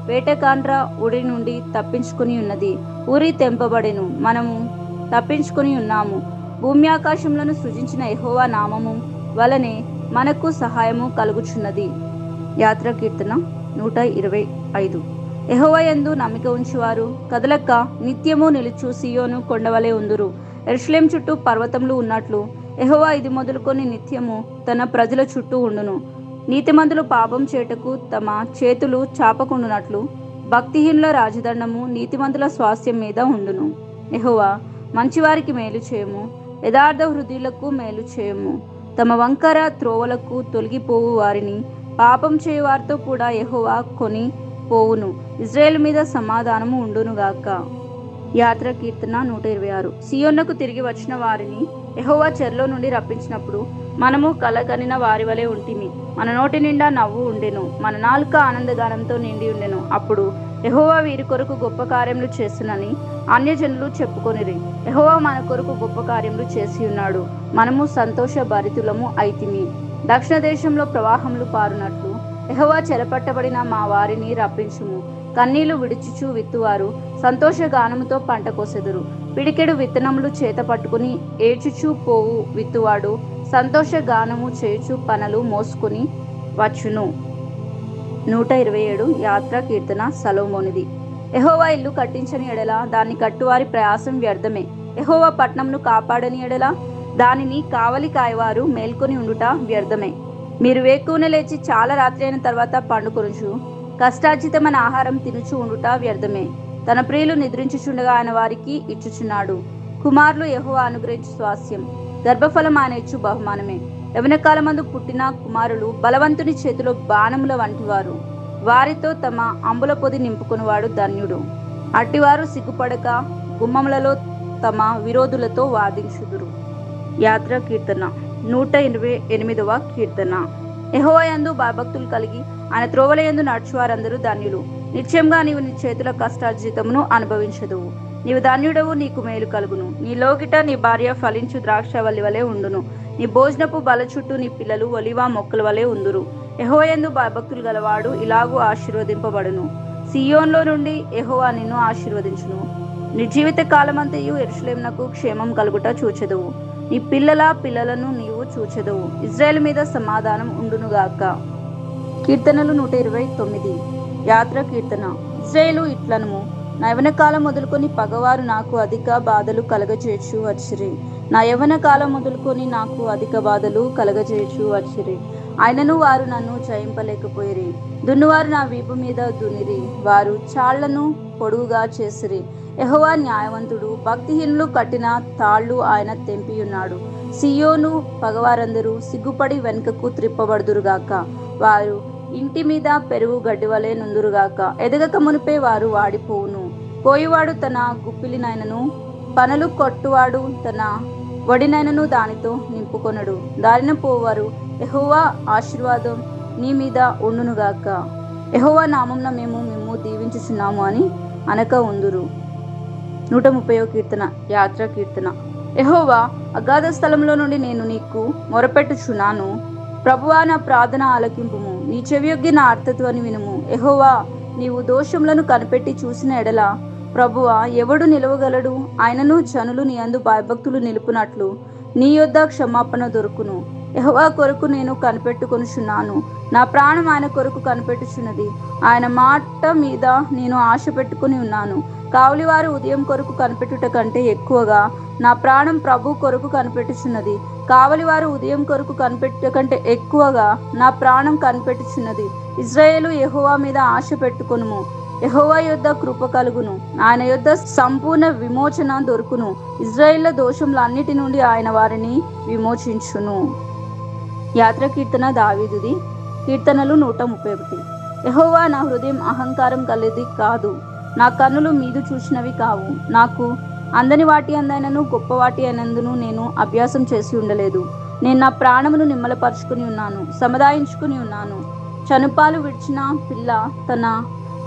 వేటకాండ్ర ఉరి నుండి తప్పించుకుని ఉన్నది. ఉరి తెంపబడెను, మనము తప్పించుకుని ఉన్నాము. భూమి ఆకాశములను సృజించిన యెహోవా నామము వలనే మనకు సహాయము కలుగుచున్నది. యాత్ర కీర్తన 125. యెహోవా యందు నమ్మిక ఉంచువారు కదలక నిత్యము నిలుచు సీయోను కొండవలే ఉందురు. యెరూషలేము చుట్టూ పర్వతములు ఉన్నట్లు యెహోవా ఇది మొదలుకొని నిత్యము తన ప్రజల చుట్టూ ఉండును. నీతిమంతులు పాపం చేటకు తమ చేతులు చాపకుండునట్లు భక్తిహీనుల రాజదండము నీతిమంతుల స్వాస్థ్యం మీద ఉండును. యెహోవా మంచివారికి మేలు చేయము, యథార్థ హృదయులకు మేలు చేయము. తమ వంకర త్రోవలకు తొలగిపోవు వారిని పాపం చేయవారితో కూడా యెహోవా కొని పోవును. ఇశ్రాయేలు మీద సమాధానము ఉండునుగాక. యాత్ర కీర్తన 126. సీయోనుకు తిరిగి వచ్చిన వారిని యెహోవా చెరలో నుండి రప్పించినప్పుడు మనము కలగనిన వారి వలె ఉంటిమి. మన నోటి నిండా నవ్వు ఉండెను, మన నాలుక ఆనందగానంతో నిండి ఉండెను. అప్పుడు యెహోవా వీరి కొరకు గొప్ప కార్యములు చేస్తునని అన్యజనులు చెప్పుకొనిరి. యెహోవా మన కొరకు గొప్ప కార్యములు చేసి ఉన్నాడు, మనము సంతోష భరితులము అయితిమి. దక్షిణ దేశంలో ప్రవాహములు పారునట్లు యెహోవా చెరపట్టబడిన మా వారిని రప్పించుము. కన్నీళ్లు విడుచుచు విత్తువారు సంతోష గానముతో పంట కోసెదురు. పిడికెడు విత్తనములు చేత పట్టుకుని ఏడ్చుచూ పోవు విత్తువాడు సంతోష గానము చేయుచు పనలు మోసుకుని వచ్చును. 127. యాత్ర కీర్తన సొలొమోనుది. యెహోవా ఇల్లు కట్టించని ఎడల దాన్ని కట్టువారి ప్రయాసం వ్యర్థమే. యెహోవా పట్టణంను కాపాడని ఎడల దానిని కావలి కాయవారు మేల్కొని ఉండుట వ్యర్థమే. మీరు వేకువన లేచి చాలా రాత్రి అయిన తర్వాత పండుకొనుచు కష్టార్జితమైన ఆహారం తినుచు ఉండుట వ్యర్థమే. తన ప్రియులు నిద్రించుచుండగా ఆయన వారికి ఇచ్చుచున్నాడు. కుమారులు యెహోవా అనుగ్రహించు స్వాస్థ్యం, గర్భఫలం ఆయన ఇచ్చు బహుమానమే. యవ్వనకాలమందు పుట్టిన కుమారులు బలవంతుని చేతిలో బాణముల వంటివారు. వారితో తమ అంబుల పొది నింపుకునివాడు ధన్యుడు. అట్టివారు సిగ్గుపడక గుమ్మములలో తమ విరోధులతో వాదించుదురు. యాత్ర కీర్తన 128. కీర్తన. యెహోవా యందు భయభక్తులు కలిగి ఆయన త్రోవల యందు నడుచువారందరూ ధన్యులు. నిశ్చయంగా నీవు నీ చేతుల కష్టార్జితమును అనుభవించదువు. నీవు ధన్యుడవు, నీకు మేలు కలుగును. నీ లోగిట నీ భార్య ఫలించు ద్రాక్షవల్లి వలె ఉండును. నీ భోజనపు బల చుట్టూ నీ పిల్లలు ఒలివ మొక్కల వలె ఉందురు. యెహోవా యందు భయభక్తులు గలవాడు ఇలాగూ ఆశీర్వదింపబడును. సీయోన్లో నుండి యెహోవా నిన్ను ఆశీర్వదించును. నీ జీవిత కాలమంతయు యెరూషలేమునకు క్షేమం కలుగుట చూచెదవు. నీ పిల్లల పిల్లలను నీవు చూచెదవు. ఇశ్రాయేలు మీద సమాధానం ఉండునుగాక. కీర్తనలు 129. యాత్ర కీర్తన. ఇశ్రాయేలు ఇట్లనుము, నా యవ్వన కాలం మొదలుకొని పగవారు నాకు అధిక బాధలు కలగజేయచ్చు వచ్చిరి. నా యవ్వన కాలం మొదలుకొని నాకు అధిక బాధలు కలగజేయచ్చు వచ్చిరి. ఆయనను వారు నన్ను జయింపలేకపోయిరి. దున్నువారు నా వీపు మీద దున్నిరి, వారు చాళ్లను పొడుగుగా చేసిరి. యెహోవా న్యాయవంతుడు, భక్తిహీనులు కట్టిన తాళ్ళు ఆయన తెంపియున్నాడు. సీయోను పగవారందరూ సిగ్గుపడి వెనుకకు త్రిప్పబడుదురుగాక. వారు ఇంటి మీద పెరుగు గడ్డివలే నుందురుగాక. ఎదగక మునిపే వారు వాడిపోవును. కోయువాడు తన గుప్పిలినైనను పనులు కొట్టువాడు తన వడినైనను దానితో నింపుకొనడు. దారిన పోవారు యెహోవా ఆశీర్వాదం నీ మీద ఉండునుగాక. యెహోవా నామమున మేము మిమ్ము దీవించుచున్నాము అని అనక ఉందురు. 130. కీర్తన. యాత్ర కీర్తన. యెహోవా, అగాధ స్థలంలో నుండి నేను నీకు మొరపెట్టుచున్నాను. ప్రభువా, నా ప్రార్థన ఆలకింపుము. నీ చెవియొగ్గి నా ఆర్తత్వాన్ని వినుము. యెహోవా, నీవు దోషములను కనిపెట్టి చూసిన ఎడల ప్రభువా ఎవడు నిలవగలడు? ఆయనను జనులు నీ యందు భయభక్తులు నిలుపునట్లు నీ యొద్ద క్షమాపణ దొరుకును. యెహోవా కొరకు నేను కనిపెట్టుకొనుచున్నాను. నా ప్రాణం ఆయన కొరకు కనిపెట్టుచున్నది. ఆయన మాట మీద నేను ఆశ పెట్టుకుని ఉన్నాను. కావలివారు ఉదయం కొరకు కనిపెట్టుట కంటే ఎక్కువగా నా ప్రాణం ప్రభు కొరకు కనిపెట్టుచున్నది. కావలివారు ఉదయం కొరకు కనిపెట్టుట కంటే ఎక్కువగా నా ప్రాణం కనిపెట్టుచున్నది. ఇశ్రాయేలు, యెహోవా మీద ఆశ పెట్టుకొనుము. యెహోవా యొద్ద కృప కలుగును. ఆయన యొద్ద సంపూర్ణ విమోచన దొరుకును. ఇశ్రాయేళ్ల దోషములన్నిటి నుండి ఆయన వారిని విమోచించును. యాత్ర కీర్తన దావీదుది. కీర్తనలు 131. యెహోవా, నా హృదయం అహంకారం కలది కాదు, నా కన్నులు మీదు చూసినవి కావు. నాకు అందని వాటి అందైనను గొప్ప వాటి అయినందును నేను అభ్యాసం చేసి ఉండలేదు. నేను నా ప్రాణమును నిమ్మలపరుచుకుని ఉన్నాను, సముదాయించుకుని ఉన్నాను. చనుపాలు విడిచిన పిల్ల తన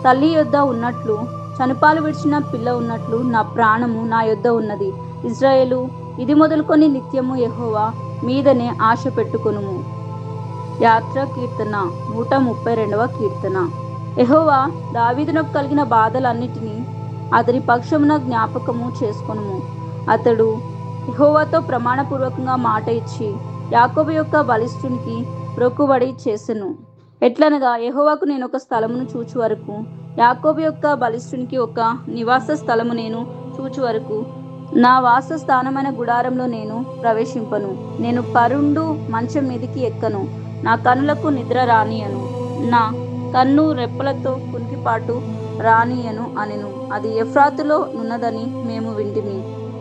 తల్లి యొద్ద ఉన్నట్లు, చనుపాలు విడిచిన పిల్ల ఉన్నట్లు నా ప్రాణము నా యొద్ద ఉన్నది. ఇజ్రాయేలు, ఇది మొదలుకొని నిత్యము యెహోవా మీదనే ఆశ పెట్టుకొనుము. యాత్ర కీర్తన 132. కీర్తన. యెహోవా, దావీదునకు కలిగిన బాధలన్నిటినీ అతని పక్షమున జ్ఞాపకము చేసుకొనుము. అతడు యెహోవాతో ప్రమాణపూర్వకంగా మాట ఇచ్చి యాకోబు యొక్క బలిష్ఠునికి మ్రొక్కుబడి చేసెను. ఎట్లనగా, యెహోవాకు నేను ఒక స్థలమును చూచు వరకు, యాకోబు యొక్క బలిష్ఠునికి ఒక నివాస స్థలము నేను చూచు వరకు నా వాసస్థానమైన గుడారంలో నేను ప్రవేశింపను. నేను పరుండు మంచం మీదికి ఎక్కను, నా కన్నులకు నిద్ర రానియను, నా కన్ను రెప్పలతో కునికిపాటు రానియను అనెను. అది ఎఫ్రాతులో నున్నదని మేము వింటిమి,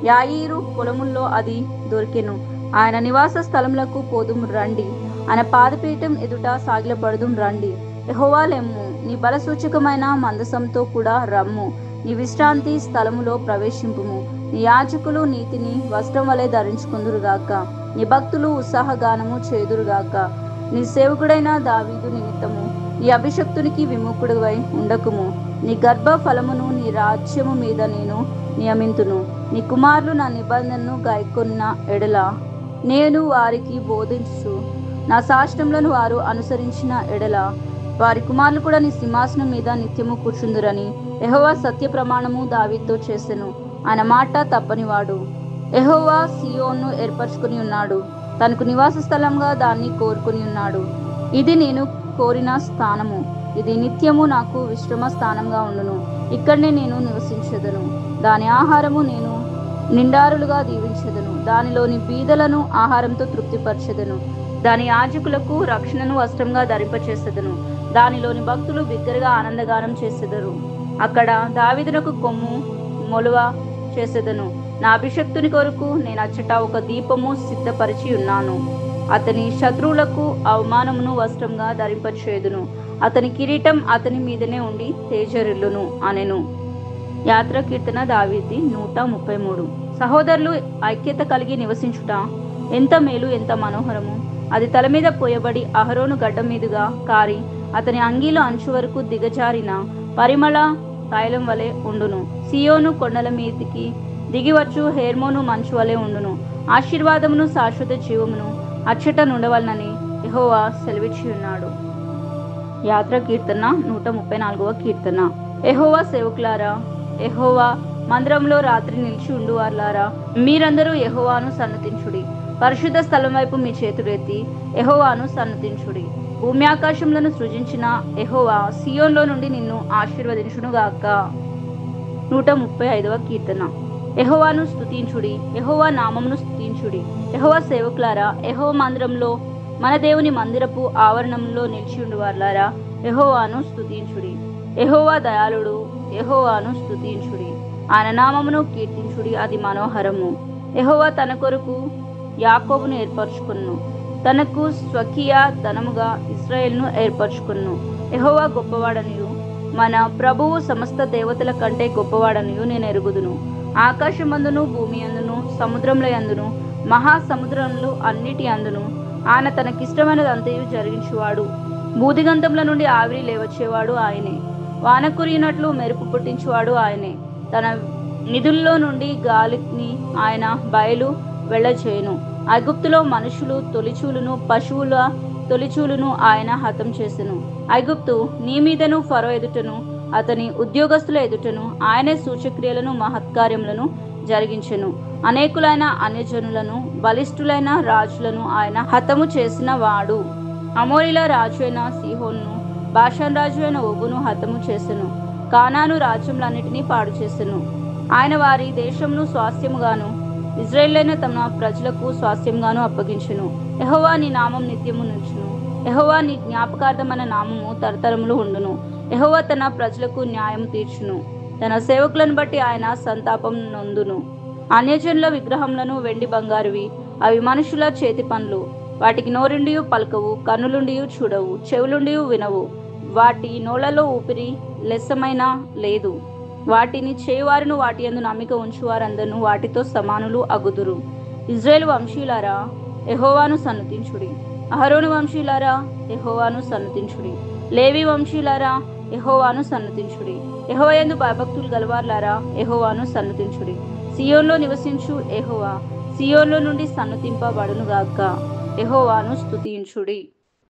యాయీరు పొలముల్లో అది దొరికెను. ఆయన నివాస స్థలములకు పోదుము రండి, ఆయన పాదపీఠం ఎదుట సాగిలపడుదుం రండి. యెహోవా లెమ్ము, నీ బల సూచకమైన మందసంతో కూడా రమ్ము. నీ విశ్రాంతి స్థలములో ప్రవేశింపుము. నీ యాజకులు నీతిని వస్త్రం వలె ధరించుకుందురుగాక, నీ భక్తులు ఉత్సాహగానము చేదురుగాక. నీ సేవకుడైన దావీదు నిమిత్తము నీ అభిషక్తునికి విముఖుడివై ఉండకుము. నీ గర్భ ఫలమును నీ రాజ్యము మీద నేను నియమింతును. నీ కుమారులు నా నిబంధనను గాయకొన్న ఎడల నేను వారికి బోధించు. నా శాసనములను వారు అనుసరించిన ఎడల వారి కుమారులు కూడా నీ సింహాసనం మీద నిత్యము కూర్చుందురని యెహోవా సత్య ప్రమాణము దావీదుతో చేసెను. ఆయన మాట తప్పనివాడు. యెహోవా సియోను ఏర్పరచుకుని ఉన్నాడు, తనకు నివాస స్థలంగా దాన్ని కోరుకుని ఉన్నాడు. ఇది నేను కోరిన స్థానము, ఇది నిత్యము నాకు విశ్రమ స్థానంగా ఉండును. ఇక్కడనే నేను నివసించెదను. దాని ఆహారము నేను నిండారులుగా దీవించెదను. దానిలోని బీదలను ఆహారంతో తృప్తిపరచెదను. దాని యాజకులకు రక్షణను వస్త్రంగా ధరింపచేసెదను. దానిలోని భక్తులు బిగ్గరగా ఆనందగానం చేసెదరు. అక్కడ దావీదునకు కొమ్ము మొలువ చేసెదను. నా అభిషక్తుని కొరకు నేను అచ్చట ఒక దీపము సిద్ధపరిచి ఉన్నాను. అతని శత్రువులకు అవమానమును వస్త్రంగా ధరింపచేయుదును. అతని కిరీటం అతని మీదనే ఉండి తేజరిల్లును అనెను. యాత్ర కీర్తన దావీది 133. సహోదరులు ఐక్యత కలిగి నివసించుట ఎంత మేలు, ఎంత మనోహరము. అది తల మీద పోయబడి అహరోను గడ్డం మీదుగా కారి అతని అంగీలో అంచు వరకు దిగజారిన పరిమళ తైలం వలె ఉండును. సియోను కొండల మీదికి దిగివచ్చు హెర్మోను మంచు వలె ఉండును. ఆశీర్వాదమును శాశ్వత జీవమును అచ్చట నుండవలనని యెహోవా సెలవిచ్చి ఉన్నాడు. యాత్ర కీర్తన 134. కీర్తన. యెహోవా సేవకులారా, యెహోవా మందిరంలో రాత్రి నిలిచి ఉండువార్లారా, మీరందరూ యెహోవాను సన్నతించుడి. పరిశుద్ధ స్థలం వైపు మీ చేతులెత్తి యెహోవాను సన్నతించుడి. భూమి ఆకాశములను సృజించిన యెహోవా సియోన్లో నుండి నిన్ను ఆశీర్వదించునుగాక. 135. కీర్తన. యెహోవాను స్తుతించుడి, యెహోవా నామమును స్తుతించుడి. యెహోవా సేవకులారా, యెహోవా మందిరంలో మన దేవుని మందిరపు ఆవరణంలో నిలిచి ఉండువార్లారా, యెహోవాను స్తుతించుడి. యెహోవా దయాళుడు, యెహోవాను స్తుతించుడి. ఆయన నామమును కీర్తించుడి, అది మనోహరము. యెహోవా తన కొరకు యాకోబును ఏర్పరచుకును, తనకు స్వకీయ ధనముగా ఇశ్రాయేలును ఏర్పరచుకును. యెహోవా గొప్పవాడనియు మన ప్రభువు సమస్త దేవతల కంటే గొప్పవాడనియు నేను ఎరుగుదును. ఆకాశమందును భూమి అందును సముద్రముల యందును మహాసముద్రములు అన్నిటి అందును ఆయన తనకిష్టమైనదంతయు జరిగించువాడు. బూదిగంధముల నుండి ఆవిరి లేవచ్చేవాడు ఆయనే. వాన కురియునట్లు మెరుపు పుట్టించువాడు ఆయనే. తన నిధుల్లో నుండి గాలిని ఆయన బయలు వెళ్ళచేయును. ఐగుప్తులో మనుషులు తొలిచూలును పశువుల తొలిచూలును ఆయన హతం చేసెను. ఐగుప్తు నీ మీదను ఫరో ఎదుటను అతని ఉద్యోగస్తుల ఎదుటను ఆయనే సూచక్రియలను మహత్కార్యములను జరిగించెను. అనేకులైన అన్యజనులను బలిష్ఠులైన రాజులను ఆయన హతము చేసిన వాడు. అమోరీల రాజు అయిన సీహోను, బాషాన్ రాజు అయిన ఓగును హతము చేసెను. కానాను రాజ్యములన్నిటినీ పాడు చేసెను. ఆయన వారి దేశమును స్వాస్థ్యముగాను ఇజ్రాయేలైన తమ ప్రజలకు స్వాస్థ్యంగాను అప్పగించెను. యెహోవా నీ నామం నిత్యము నిలుచును. యెహోవా నీ జ్ఞాపకార్థమైన నామము తరతరములు ఉండును. యెహోవా తన ప్రజలకు న్యాయం తీర్చును. తన సేవకులను బట్టి ఆయన సంతాపం నొందును. అన్యజనుల విగ్రహములను వెండి బంగారువి, అవి మనుషుల చేతి పనులు. వాటికి నోరుండియు పలకవు, కన్నులుండియు చూడవు, చెవులుండియు వినవు. వాటి నోళ్లలో ఊపిరి లెస్సమైనా లేదు. వాటిని చేయువారును వాటి యందు నమ్మిక ఉంచువారందరూ వాటితో సమానులు అగుదురు. ఇజ్రాయేలు వంశీయులారా, యెహోవాను సన్నతించుడి. అహరోను వంశీయులారా, యెహోవాను సన్నతించుడి. లేవి వంశీయులారా, యెహోవాను సన్నతించుడి. యెహోవా యందు భయభక్తులు గలవారులారా, యెహోవాను సన్నతించుడి. సియోన్లో నివసించు యెహోవా సియోన్లో నుండి సన్నతింపబడునుగాక. యెహోవాను స్తుతించుడి.